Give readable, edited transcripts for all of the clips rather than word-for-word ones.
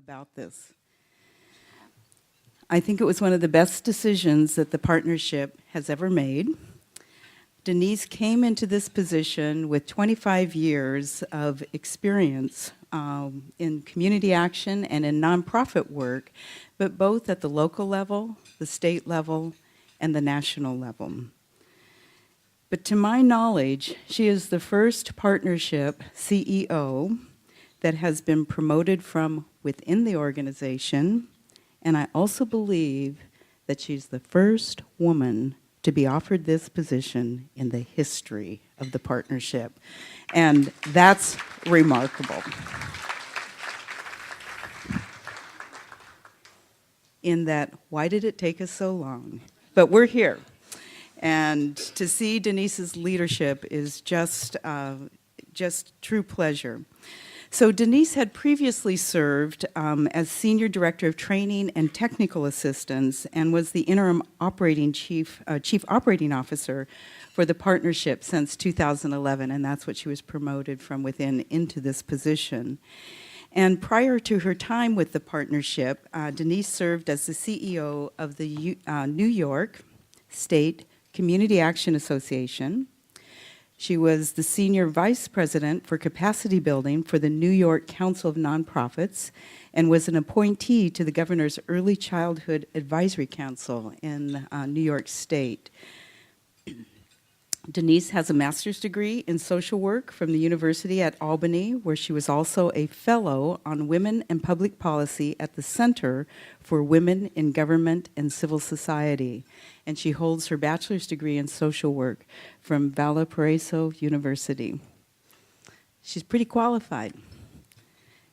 about this. I think it was one of the best decisions that the partnership has ever made. Denise came into this position with 25 years of experience in community action and in nonprofit work, but both at the local level, the state level, and the national level. But to my knowledge, she is the first partnership CEO that has been promoted from within the organization, and I also believe that she's the first woman to be offered this position in the history of the partnership. And that's remarkable. In that, why did it take us so long? But we're here. And to see Denise's leadership is just true pleasure. So Denise had previously served as Senior Director of Training and Technical Assistance and was the interim Chief Operating Officer for the partnership since 2011, and that's what she was promoted from within into this position. And prior to her time with the partnership, Denise served as the CEO of the New York State Community Action Association. She was the Senior Vice President for Capacity Building for the New York Council of Nonprofits and was an appointee to the Governor's Early Childhood Advisory Council in New York State. Denise has a master's degree in social work from the University at Albany, where she was also a fellow on women and public policy at the Center for Women in Government and Civil Society. And she holds her bachelor's degree in social work from Valparaiso University. She's pretty qualified,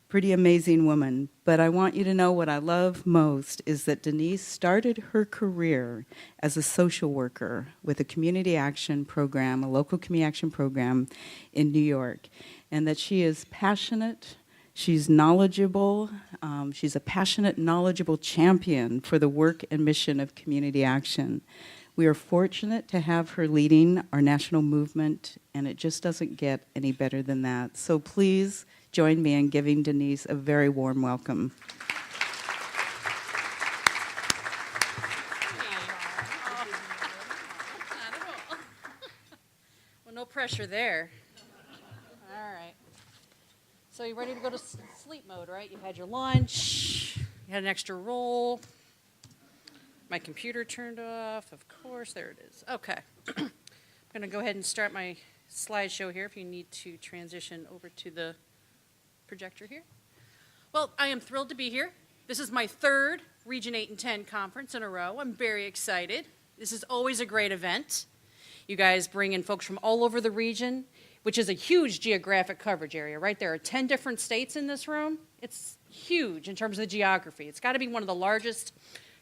pretty amazing woman. But I want you to know what I love most is that Denise started her career as a social worker with a community action program, a local community action program in New York, and that she is passionate, she's knowledgeable, she's a passionate, knowledgeable champion for the work and mission of community action. We are fortunate to have her leading our national movement, and it just doesn't get any better than that. So please join me in giving Denise a very warm welcome. Well, no pressure there. All right. So you're ready to go to sleep mode, right? You had your lunch, you had an extra roll. My computer turned off, of course, there it is. Okay. I'm going to go ahead and start my slideshow here if you need to transition over to the projector here. Well, I am thrilled to be here. This is my third Region 8 and 10 conference in a row. I'm very excited. This is always a great event. You guys bring in folks from all over the region, which is a huge geographic coverage area, right? There are 10 different states in this room. It's huge in terms of the geography. It's got to be one of the largest,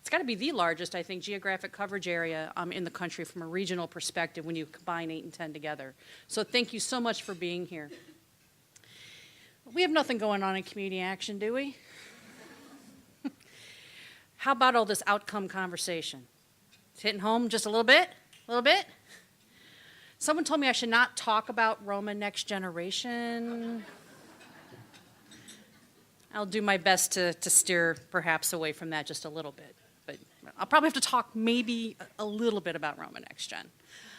it's got to be the largest, I think, geographic coverage area in the country from a regional perspective when you combine 8 and 10 together. So thank you so much for being here. We have nothing going on in community action, do we? How about all this outcome conversation? It's hitting home just a little bit? A little bit? Someone told me I should not talk about Roma Next Generation. I'll do my best to steer perhaps away from that just a little bit. But I'll probably have to talk maybe a little bit about Roma Next Gen.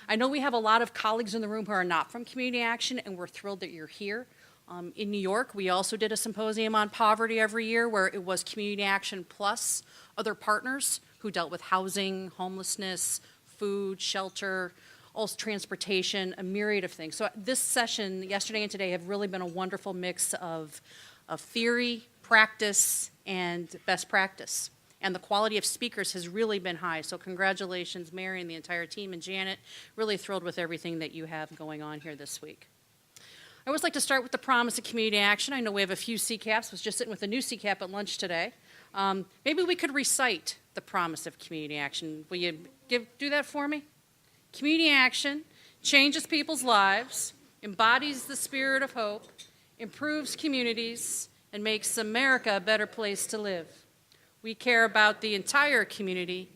I know we have a lot of colleagues in the room who are not from community action, and we're thrilled that you're here. In New York, we also did a symposium on poverty every year where it was community action plus other partners who dealt with housing, homelessness, food, shelter, also transportation, a myriad of things. So this session, yesterday and today, have really been a wonderful mix of theory, practice, and best practice. And the quality of speakers has really been high. So congratulations, Mary and the entire team, and Janet. Really thrilled with everything that you have going on here this week. I always like to start with the promise of community action. I know we have a few CCAPs. I was just sitting with a new CCAP at lunch today. Maybe we could recite the promise of community action. Will you do that for me? Community action changes people's lives, embodies the spirit of hope, improves communities, and makes America a better place to live. We care about the entire community,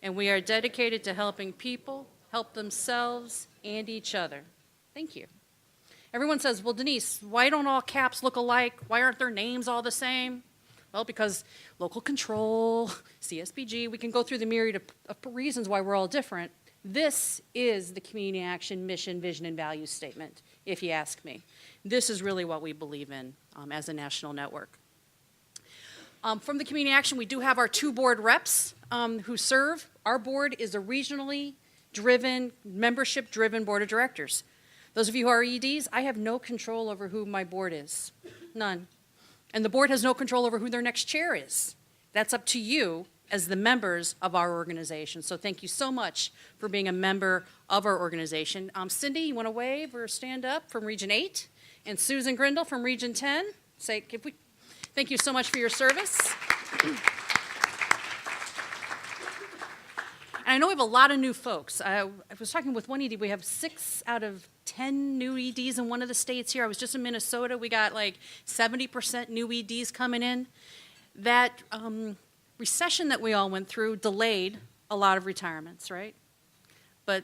and we are dedicated to helping people help themselves and each other. Thank you. Everyone says, well, Denise, why don't all CAPs look alike? Why aren't their names all the same? Well, because local control, CSBG, we can go through the myriad of reasons why we're all different. This is the community action mission, vision, and value statement, if you ask me. This is really what we believe in as a national network. From the community action, we do have our 2 board reps who serve. Our board is a regionally driven, membership-driven board of directors. Those of you who are EDs, I have no control over who my board is, none. And the board has no control over who their next chair is. That's up to you as the members of our organization. So thank you so much for being a member of our organization. Cindy, you want to wave or stand up from Region 8? And Susan Grindle from Region 10. Thank you so much for your service. And I know we have a lot of new folks. I was talking with one ED. We have 6 out of 10 new EDs in one of the states here. I was just in Minnesota. We got like 70% new EDs coming in. That recession that we all went through delayed a lot of retirements, right? But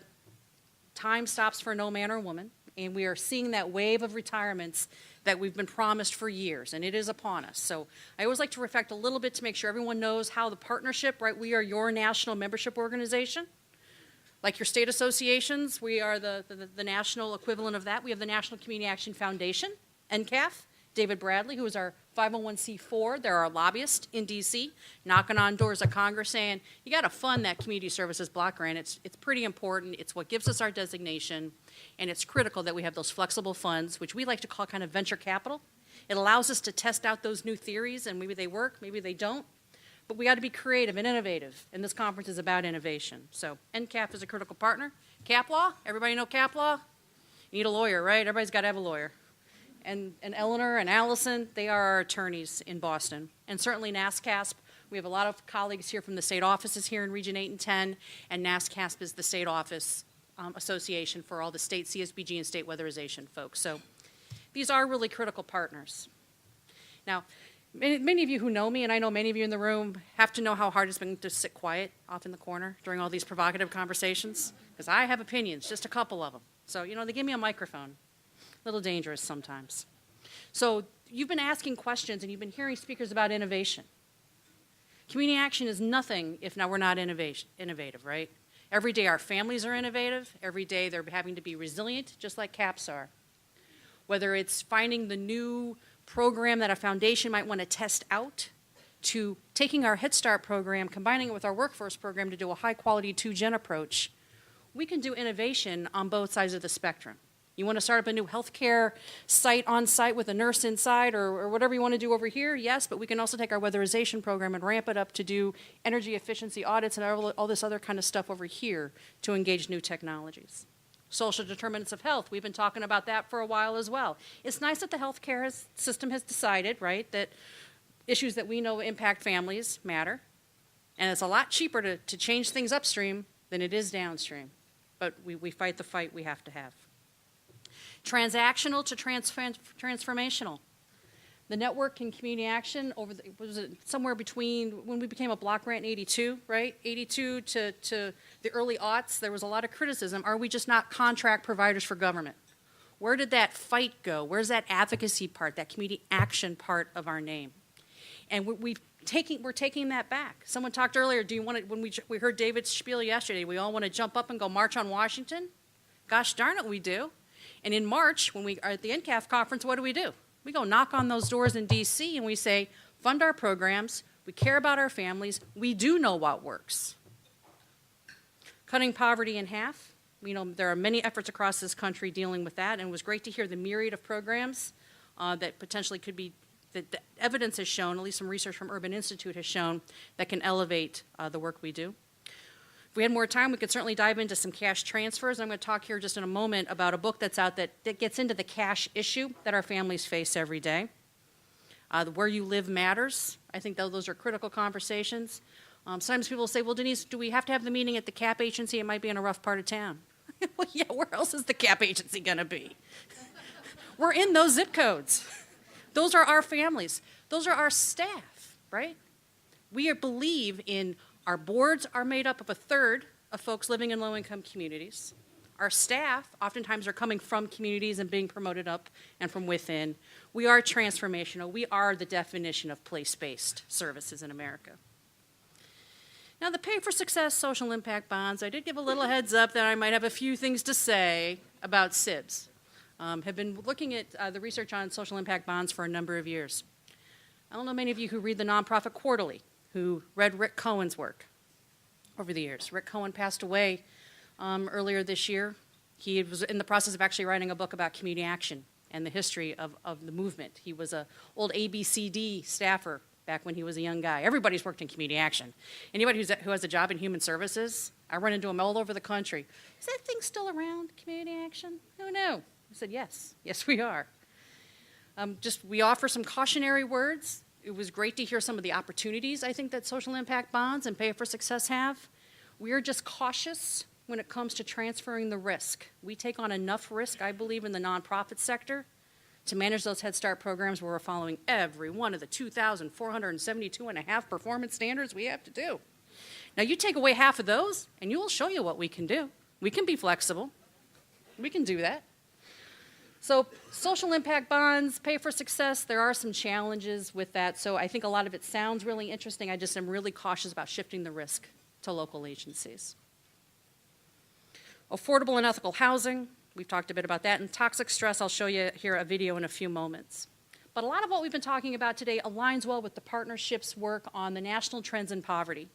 time stops for no man or woman, and we are seeing that wave of retirements that we've been promised for years, and it is upon us. So I always like to reflect a little bit to make sure everyone knows how the partnership, right? We are your national membership organization. Like your state associations, we are the national equivalent of that. We have the National Community Action Foundation, NCAF, David Bradley, who is our 501c4. They're our lobbyist in D.C., knocking on doors of Congress saying, you got to fund that community services block grant. It's pretty important. It's what gives us our designation, and it's critical that we have those flexible funds, which we like to call kind of venture capital. It allows us to test out those new theories, and maybe they work, maybe they don't. But we got to be creative and innovative, and this conference is about innovation. So NCAF is a critical partner. Cap Law, everybody know Cap Law? You need a lawyer, right? Everybody's got to have a lawyer. And Eleanor and Allison, they are our attorneys in Boston. And certainly NASCASP, we have a lot of colleagues here from the state offices here in Region 8 and 10, and NASCASP is the state office association for all the state CSBG and state weatherization folks. So these are really critical partners. Now, many of you who know me, and I know many of you in the room, have to know how hard it's been to sit quiet off in the corner during all these provocative conversations, because I have opinions, just a couple of them. So, they give me a microphone. A little dangerous sometimes. So you've been asking questions and you've been hearing speakers about innovation. Community action is nothing if now we're not innovative, right? Every day our families are innovative. Every day they're having to be resilient, just like CAPS are. Whether it's finding the new program that a foundation might want to test out, to taking our Head Start program, combining it with our workforce program to do a high-quality 2-gen approach, we can do innovation on both sides of the spectrum. You want to start up a new healthcare site on site with a nurse inside or whatever you want to do over here? Yes, but we can also take our weatherization program and ramp it up to do energy efficiency audits and all this other kind of stuff over here to engage new technologies. Social determinants of health, we've been talking about that for a while as well. It's nice that the healthcare system has decided, right, that issues that we know impact families matter. And it's a lot cheaper to change things upstream than it is downstream. But we fight the fight we have to have. Transactional to transformational. The network and community action was it somewhere between when we became a block grant in 82, right? 82 to the early aughts, there was a lot of criticism. Are we just not contract providers for government? Where did that fight go? Where's that advocacy part, that community action part of our name? And we're taking that back. Someone talked earlier, do you want to, when we heard David's spiel yesterday, we all want to jump up and go march on Washington? Gosh darn it, we do. And in March, when we are at the NCAF conference, what do? We go knock on those doors in D.C. and we say, fund our programs, we care about our families, we do know what works. Cutting poverty in half. There are many efforts across this country dealing with that, and it was great to hear the myriad of programs that potentially could be, that the evidence has shown, at least some research from Urban Institute has shown, that can elevate the work we do. If we had more time, we could certainly dive into some cash transfers. I'm going to talk here just in a moment about a book that's out that gets into the cash issue that our families face every day. Where you live matters. I think those are critical conversations. Sometimes people say, well, Denise, do we have to have the meeting at the CAP agency? It might be in a rough part of town. Well, yeah, where else is the CAP agency going to be? We're in those zip codes. Those are our families. Those are our staff, right? We believe in our boards are made up of a third of folks living in low-income communities. Our staff oftentimes are coming from communities and being promoted up and from within. We are transformational. We are the definition of place-based services in America. Now, the Pay for Success social impact bonds, I did give a little heads up that I might have a few things to say about SIBs. Have been looking at the research on social impact bonds for a number of years. I don't know many of you who read the Nonprofit Quarterly, who read Rick Cohen's work over the years. Rick Cohen passed away earlier this year. He was in the process of actually writing a book about community action and the history of the movement. He was an old ABCD staffer back when he was a young guy. Everybody's worked in community action. Anybody who has a job in human services, I run into them all over the country. Is that thing still around, community action? Who knew? I said, yes. Yes, we are. We offer some cautionary words. It was great to hear some of the opportunities I think that social impact bonds and Pay for Success have. We are just cautious when it comes to transferring the risk. We take on enough risk, I believe, in the nonprofit sector to manage those Head Start programs where we're following every one of the 2,472.5 performance standards we have to do. Now, you take away half of those, and we'll show you what we can do. We can be flexible. We can do that. So social impact bonds, Pay for Success, there are some challenges with that. So I think a lot of it sounds really interesting. I just am really cautious about shifting the risk to local agencies. Affordable and ethical housing, we've talked a bit about that. And toxic stress, I'll show you here a video in a few moments. But a lot of what we've been talking about today aligns well with the partnership's work on the national trends in poverty.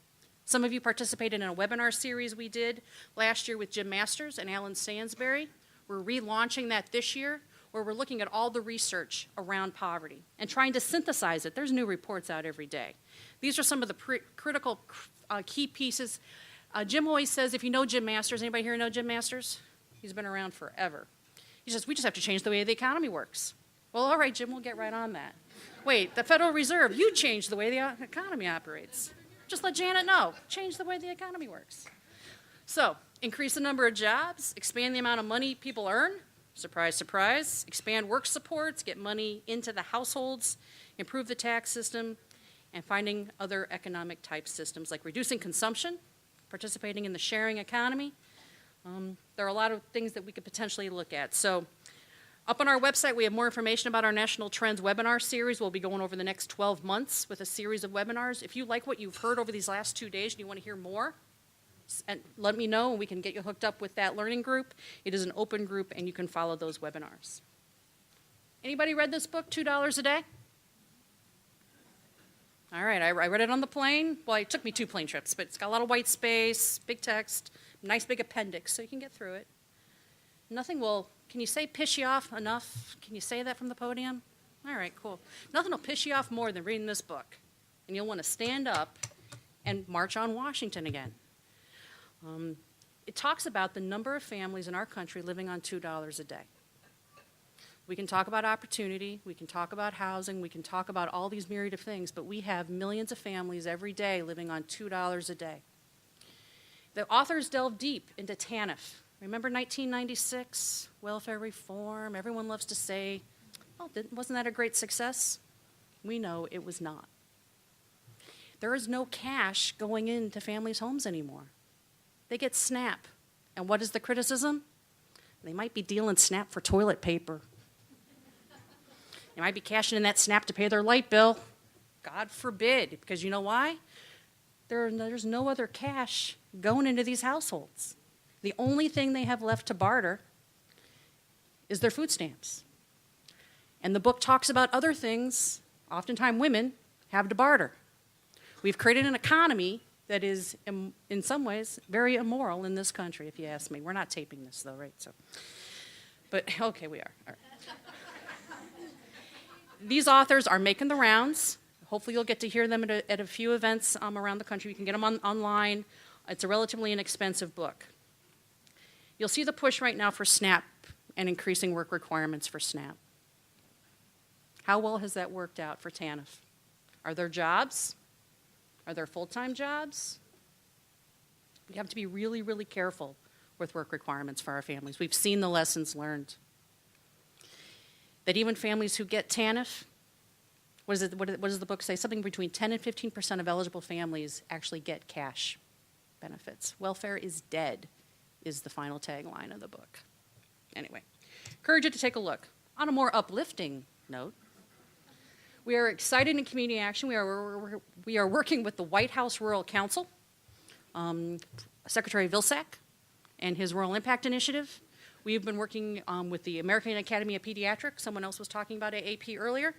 Some of you participated in a webinar series we did last year with Jim Masters and Alan Sansbury. We're relaunching that this year, where we're looking at all the research around poverty and trying to synthesize it. There's new reports out every day. These are some of the critical key pieces. Jim always says, if you know Jim Masters, anybody here know Jim Masters? He's been around forever. He says, we just have to change the way the economy works. Well, all right, Jim, we'll get right on that. Wait, the Federal Reserve, you changed the way the economy operates. Just let Janet know. Change the way the economy works. So, increase the number of jobs, expand the amount of money people earn, surprise, surprise, expand work supports, get money into the households, improve the tax system, and finding other economic type systems like reducing consumption, participating in the sharing economy. There are a lot of things that we could potentially look at. So up on our website, we have more information about our National Trends webinar series. We'll be going over the next 12 months with a series of webinars. If you like what you've heard over these last 2 days and you want to hear more, and let me know and we can get you hooked up with that learning group. It is an open group and you can follow those webinars. Anybody read this book, $2 a Day? All right, I read it on the plane. Well, it took me 2 plane trips, but it's got a lot of white space, big text, nice big appendix, so you can get through it. Nothing will, can you say piss you off enough? Can you say that from the podium? All right, cool. Nothing will piss you off more than reading this book. And you'll want to stand up and march on Washington again. It talks about the number of families in our country living on $2 a day. We can talk about opportunity, we can talk about housing, we can talk about all these myriad of things, but we have millions of families every day living on $2 a day. The authors delve deep into TANF. Remember 1996, welfare reform? Everyone loves to say, oh, wasn't that a great success? We know it was not. There is no cash going into families' homes anymore. They get SNAP. And what is the criticism? They might be dealing SNAP for toilet paper. They might be cashing in that SNAP to pay their light bill. God forbid, because you know why? There's no other cash going into these households. The only thing they have left to barter is their food stamps. And the book talks about other things, oftentimes women have to barter. We've created an economy that is, in some ways, very immoral in this country, if you ask me. We're not taping this, though, right? So, but, okay, we are. All right. These authors are making the rounds. Hopefully you'll get to hear them at a few events around the country. You can get them online. It's a relatively inexpensive book. You'll see the push right now for SNAP and increasing work requirements for SNAP. How well has that worked out for TANF? Are there jobs? Are there full-time jobs? We have to be really, really careful with work requirements for our families. We've seen the lessons learned. That even families who get TANF, what does the book say? Something between 10 and 15% of eligible families actually get cash benefits. Welfare is dead, is the final tagline of the book. Anyway, encourage you to take a look. On a more uplifting note, We are excited in community action. We are working with the White House Rural Council, Secretary Vilsack, and his Rural Impact Initiative. We've been working with the American Academy of Pediatrics. Someone else was talking about AAP earlier.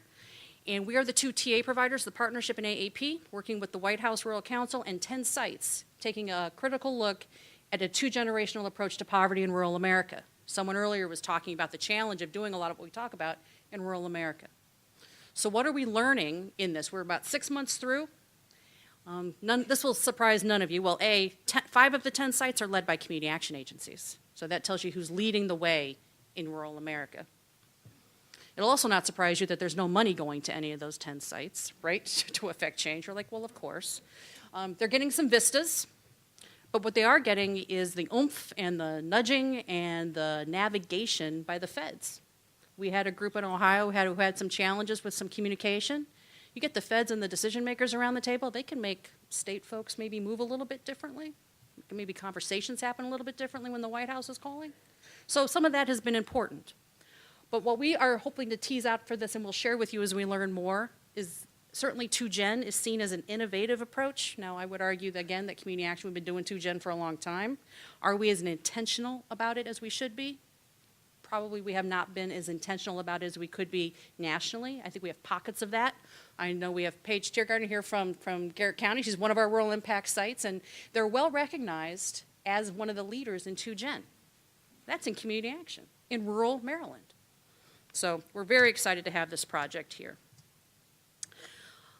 And we are the two TA providers, the partnership in AAP, working with the White House Rural Council and 10 sites, taking a critical look at a two-generational approach to poverty in rural America. Someone earlier was talking about the challenge of doing a lot of what we talk about in rural America. So what are we learning in this? We're about 6 months through. This will surprise none of you. Well, 5 of the 10 sites are led by community action agencies. So that tells you who's leading the way in rural America. It'll also not surprise you that there's no money going to any of those 10 sites, right, to affect change. You're like, well, of course. They're getting some vistas, but what they are getting is the oomph and the nudging and the navigation by the feds. We had a group in Ohio who had some challenges with some communication. You get the feds and the decision makers around the table, they can make state folks maybe move a little bit differently. Maybe conversations happen a little bit differently when the White House is calling. So some of that has been important. But what we are hoping to tease out for this, and we'll share with you as we learn more, is certainly 2Gen is seen as an innovative approach. Now, I would argue, that, again, that community action, we've been doing 2Gen for a long time. Are we as intentional about it as we should be? Probably we have not been as intentional about it as we could be nationally. I think we have pockets of that. I know we have Paige Tiergarten here from Garrett County. She's one of our rural impact sites, and they're well recognized as one of the leaders in 2Gen. That's in community action in rural Maryland. So we're very excited to have this project here.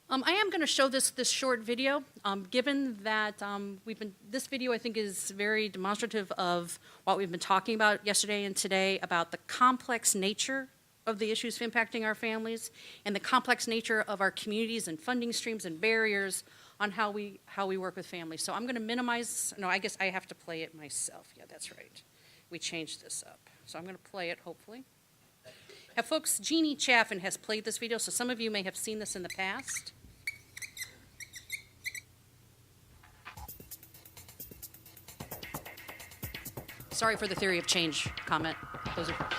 I am going to show this short video, given that this video I think is very demonstrative of what we've been talking about yesterday and today about the complex nature of the issues impacting our families and the complex nature of our communities and funding streams and barriers on how we work with families. So I'm going to minimize, no, I guess I have to play it myself. Yeah, that's right. We changed this up. So I'm going to play it, hopefully. Have folks, Jeannie Chaffin has played this video, so some of you may have seen this in the past. Sorry for the theory of change comment. Those are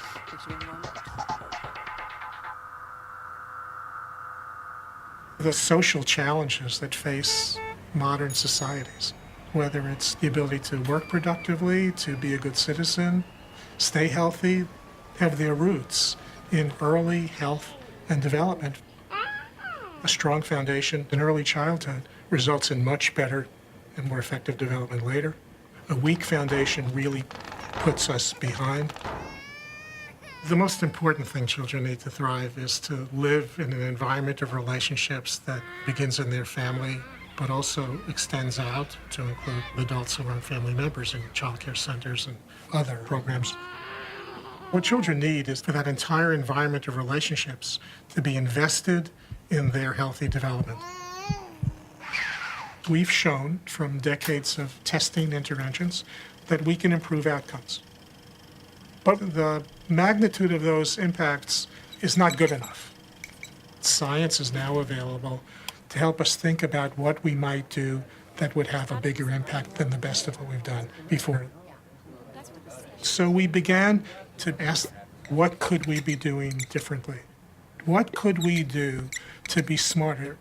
the social challenges that face modern societies, whether it's the ability to work productively, to be a good citizen, stay healthy, have their roots in early health and development. A strong foundation in early childhood results in much better and more effective development later. A weak foundation really puts us behind. The most important thing children need to thrive is to live in an environment of relationships that begins in their family, but also extends out to include adults who are family members in child care centers and other programs. What children need is for that entire environment of relationships to be invested in their healthy development. We've shown from decades of testing interventions that we can improve outcomes. But the magnitude of those impacts is not good enough. Science is now available to help us think about what we might do that would have a bigger impact than the best of what we've done before. So we began to ask, what could we be doing differently? What could we do to be smarter?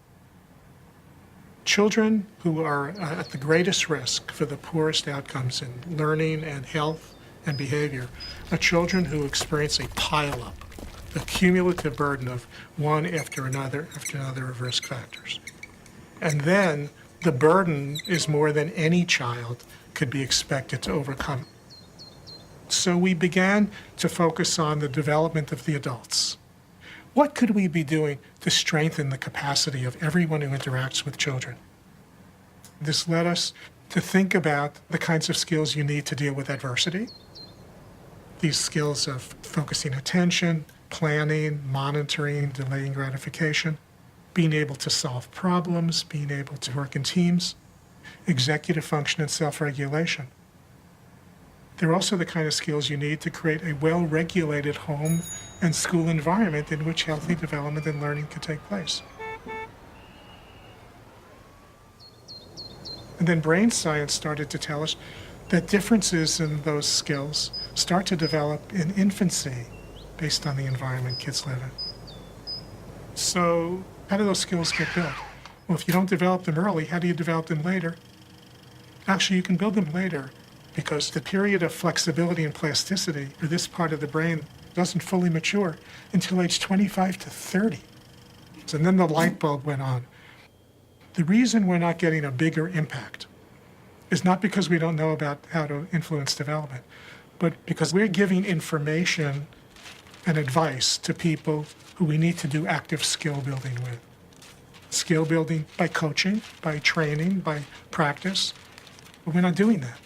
Children who are at the greatest risk for the poorest outcomes in learning and health and behavior are children who experience a pileup, a cumulative burden of one after another of risk factors. And then the burden is more than any child could be expected to overcome. So we began to focus on the development of the adults. What could we be doing to strengthen the capacity of everyone who interacts with children? This led us to think about the kinds of skills you need to deal with adversity. These skills of focusing attention, planning, monitoring, delaying gratification, being able to solve problems, being able to work in teams, executive function and self-regulation. They're also the kind of skills you need to create a well-regulated home and school environment in which healthy development and learning can take place. And then brain science started to tell us that differences in those skills start to develop in infancy based on the environment kids live in. So How do those skills get built? Well, if you don't develop them early, how do you develop them later? Actually, you can build them later because the period of flexibility and plasticity for this part of the brain doesn't fully mature until age 25 to 30. And then the light bulb went on. The reason we're not getting a bigger impact is not because we don't know about how to influence development, but because we're giving information and advice to people who we need to do active skill building with. Skill building by coaching, by training, by practice, but we're not doing that.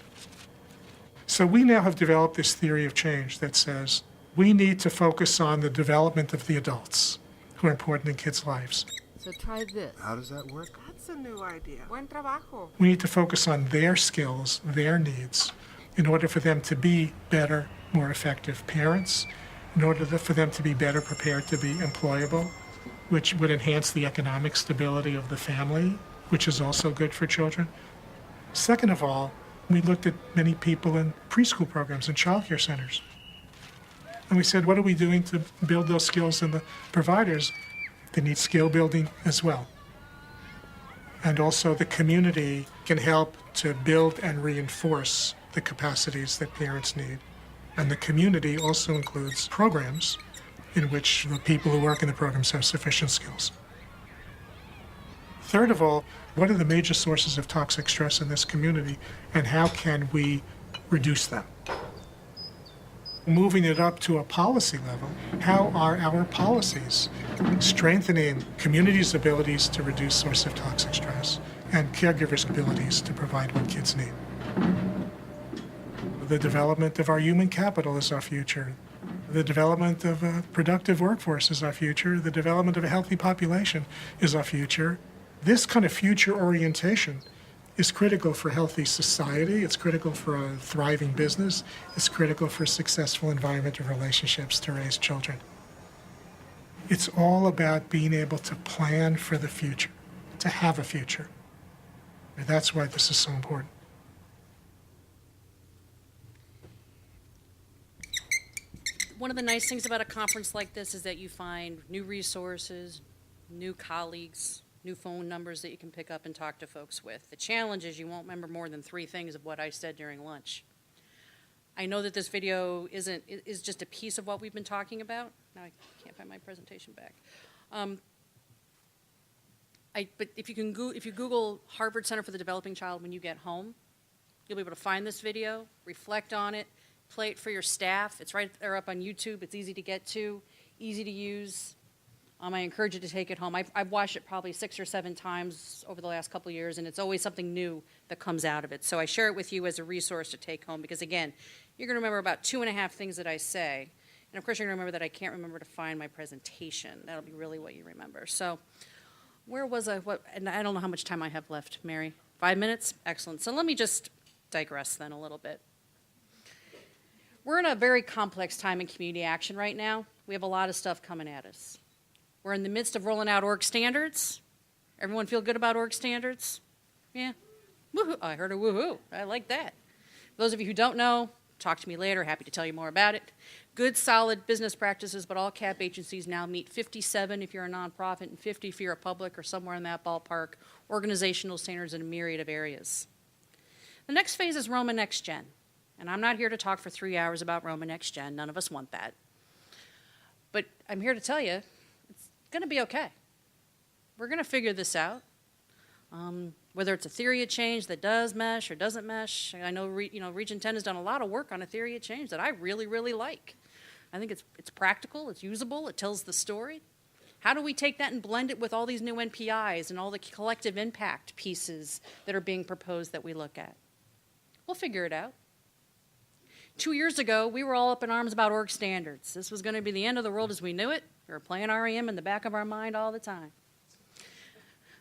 So we now have developed this theory of change that says we need to focus on the development of the adults who are important in kids' lives. So try this. How does that work? That's a new idea. Buen trabajo. We need to focus on their skills, their needs, in order for them to be better, more effective parents, in order for them to be better prepared to be employable, which would enhance the economic stability of the family, which is also good for children. Second of all, we looked at many people in preschool programs and childcare centers. And we said, what are we doing to build those skills in the providers? They need skill building as well. And also the community can help to build and reinforce the capacities that parents need. And the community also includes programs in which the people who work in the programs have sufficient skills. Third of all, what are the major sources of toxic stress in this community, and how can we reduce them? Moving it up to a policy level, how are our policies strengthening communities' abilities to reduce source of toxic stress and caregivers' abilities to provide what kids need? The development of our human capital is our future. The development of a productive workforce is our future. The development of a healthy population is our future. This kind of future orientation is critical for a healthy society. It's critical for a thriving business. It's critical for successful environmental relationships to raise children. It's all about being able to plan for the future, to have a future. And that's why this is so important. One of the nice things about a conference like this is that you find new resources, new colleagues, new phone numbers that you can pick up and talk to folks with. The challenge is you won't remember more than 3 things of what I said during lunch. I know that this video is just a piece of what we've been talking about. Now I can't find my presentation back. But if you Google Harvard Center for the Developing Child when you get home, you'll be able to find this video, reflect on it, play it for your staff. It's right there up on YouTube. It's easy to get to, easy to use. I encourage you to take it home. I've watched it probably 6 or 7 times over the last couple of years, and it's always something new that comes out of it. So I share it with you as a resource to take home because, again, you're going to remember about 2.5 things that I say. And, of course, you're going to remember that I can't remember to find my presentation. That'll be really what you remember. So where was I? And I don't know how much time I have left, Mary. 5 minutes? Excellent. So let me just digress then a little bit. We're in a very complex time in community action right now. We have a lot of stuff coming at us. We're in the midst of rolling out org standards. Everyone feel good about org standards? Yeah? Woohoo. I heard a woohoo. I like that. For those of you who don't know, talk to me later. Happy to tell you more about it. Good, solid business practices, but all CAP agencies now meet 57 if you're a nonprofit and 50 if you're a public or somewhere in that ballpark. Organizational standards in a myriad of areas. The next phase is Roma Next Gen. And I'm not here to talk for 3 hours about Roma Next Gen. None of us want that. But I'm here to tell you, it's going to be okay. We're going to figure this out. Whether it's a theory of change that does mesh or doesn't mesh. I know, Region 10 has done a lot of work on a theory of change that I really, really like. I think it's practical, it's usable, it tells the story. How do we take that and blend it with all these new NPIs and all the collective impact pieces that are being proposed that we look at? We'll figure it out. 2 years ago, we were all up in arms about org standards. This was going to be the end of the world as we knew it. We were playing REM in the back of our mind all the time.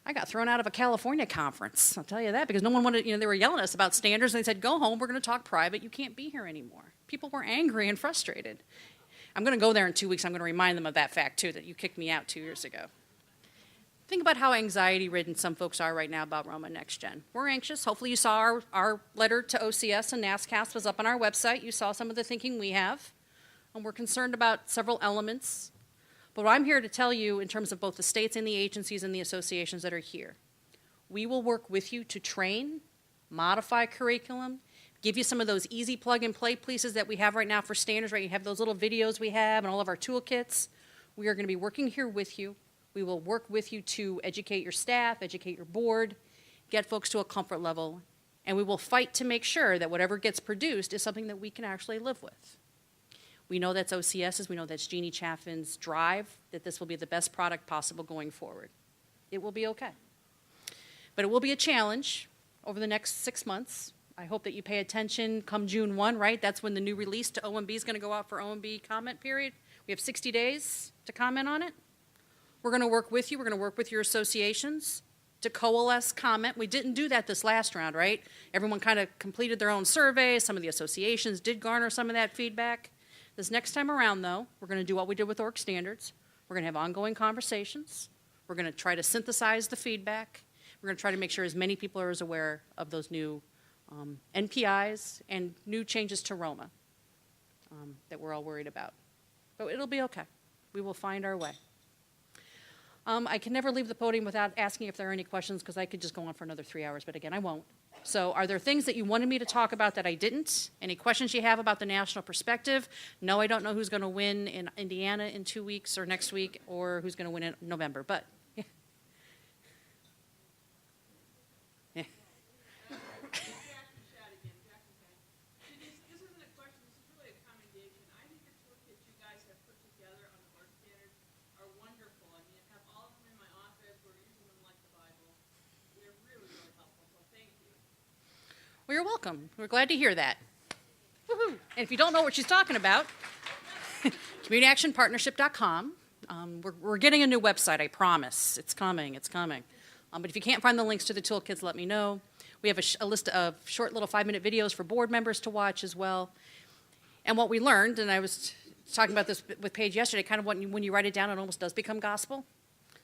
I got thrown out of a California conference, I'll tell you that, because no one wanted, they were yelling at us about standards, and they said, go home, we're going to talk private, you can't be here anymore. People were angry and frustrated. I'm going to go there in 2 weeks, I'm going to remind them of that fact, too, that you kicked me out 2 years ago. Think about how anxiety-ridden some folks are right now about Roma Next Gen. We're anxious. Hopefully you saw our letter to OCS and NASCAS was up on our website. You saw some of the thinking we have. And we're concerned about several elements. But what I'm here to tell you in terms of both the states and the agencies and the associations that are here, we will work with you to train, modify curriculum, give you some of those easy plug-and-play pieces that we have right now for standards, right? You have those little videos we have and all of our toolkits. We are going to be working here with you. We will work with you to educate your staff, educate your board, get folks to a comfort level, and we will fight to make sure that whatever gets produced is something that we can actually live with. We know that's OCS's, we know that's Jeannie Chaffin's drive, that this will be the best product possible going forward. It will be okay. But it will be a challenge over the next 6 months. I hope that you pay attention come June 1, right? That's when the new release to OMB is going to go out for OMB comment period. We have 60 days to comment on it. We're going to work with you. We're going to work with your associations to coalesce comment. We didn't do that this last round, right? Everyone kind of completed their own surveys. Some of the associations did garner some of that feedback. This next time around, though, we're going to do what we did with ORC standards. We're going to have ongoing conversations. We're going to try to synthesize the feedback. We're going to try to make sure as many people are as aware of those new NPIs and new changes to Roma that we're all worried about. But it'll be okay. We will find our way. I can never leave the podium without asking if there are any questions, because I could just go on for another 3 hours, but again, I won't. So are there things that you wanted me to talk about that I didn't? Any questions you have about the national perspective? No, I don't know who's going to win in Indiana in 2 weeks or next week, or who's going to win in November, but yeah. Yeah. Well, you're welcome. We're glad to hear that. Woohoo. And if you don't know what she's talking about, communityactionpartnership.com. We're getting a new website, I promise. It's coming, it's coming. But if you can't find the links to the toolkits, let me know. We have a list of short little 5-minute videos for board members to watch as well. And what we learned, and I was talking about this with Paige yesterday, kind of when you write it down, it almost does become gospel.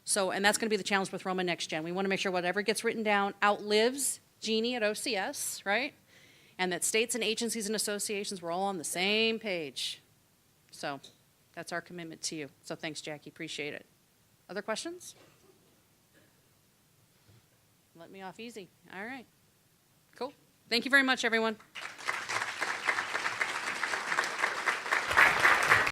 So, and that's going to be the challenge with Roma Next Gen. We want to make sure whatever gets written down outlives Jeannie at OCS, right? And that states and agencies and associations were all on the same page. So that's our commitment to you. So thanks, Jackie. Appreciate it. Other questions? Let me off easy. All right. Cool. Thank you very much, everyone.